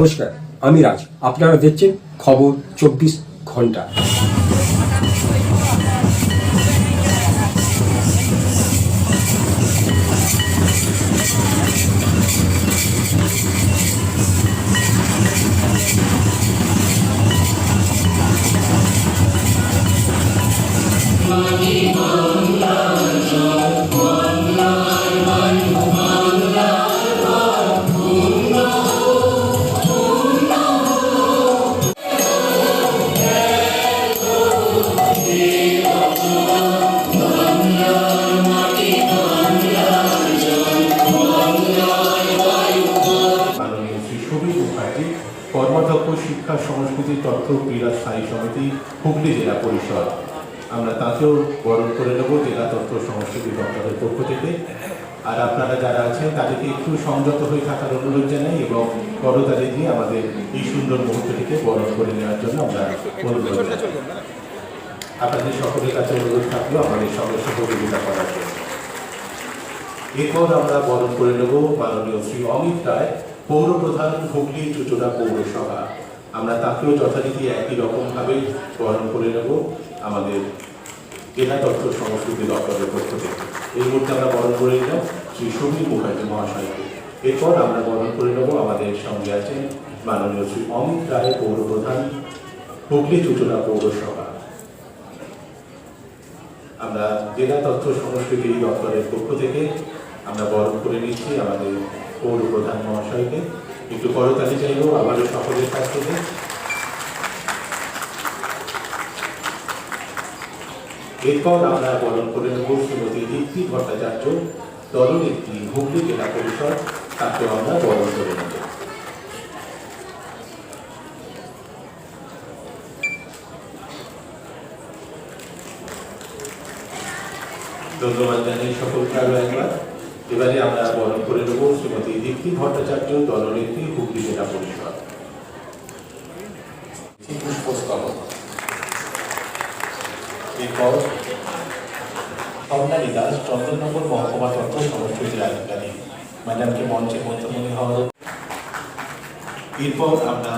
নমস্কার, আমি রাজ। আপনারা দেখছেন খবর 24 ঘন্টা। কর্মাধ্যক্ষ শিক্ষা সংস্কৃতি তথ্য ক্রীড়া স্থায়ী সমিতি হুগলি জেলা পরিষদ, আমরা তাকেও বরণ করে নেব জেলা তথ্য সংস্কৃতি দপ্তরের পক্ষ থেকে। আর আপনারা যারা আছেন তাদেরকে একটু সংযত হয়ে থাকার অনুরোধ জানাই এবং করতালি দিয়ে আমাদের এই সুন্দর মুহূর্তটিকে বরণ করে নেওয়ার জন্য আমরা অনুরোধ জানাই। আপনাদের সকলের কাছে অনুরোধ থাকলো আমাদের সঙ্গে সহযোগিতা করার জন্য। এরপর আমরা বরণ করে নেব মাননীয় শ্রী অমিত রায়, পৌর প্রধান, হুগলি চুচুড়া পৌরসভা। আমরা তাকেও যথারীতি একই রকমভাবে বরণ করে নেব আমাদের জেলা তথ্য সংস্কৃতি দপ্তরের পক্ষ থেকে। এই মুহূর্তে আমরা বরণ করে নিলাম শ্রী সমীর মুখার্জি মহাশয়কে। এরপর আমরা বরণ করে নেব আমাদের সঙ্গে আছেন মাননীয় শ্রী অমিত রায়, পৌর প্রধান, হুগলি চুচুড়া পৌরসভা। আমরা জেলা তথ্য সংস্কৃতি দপ্তরের পক্ষ থেকে আমরা বরণ করে নিচ্ছি আমাদের পৌর প্রধান মহাশয়কে। একটু করতালি চাইব আবারও সকলের কাছ থেকে। এরপর আমরা বরণ করে নেব শ্রীমতী দীপ্তি ভট্টাচার্য, দলনেত্রী, হুগলি জেলা পরিষদ। তাকেও আমরা বরণ করে নেব। ধন্যবাদ জানাই সকলকে আরো একবার। এবারে আমরা বরণ করে নেব শ্রীমতী দীপ্তি ভট্টাচার্য, দলনেত্রী, হুগলি জেলা পরিষদ। এরপর স্বর্ণালী দাস, চন্দননগর মহকুমা তথ্য সংস্কৃতির আধিকারিক, ম্যাডামকে মঞ্চে মধ্যমণি হওয়ার। এরপর আমরা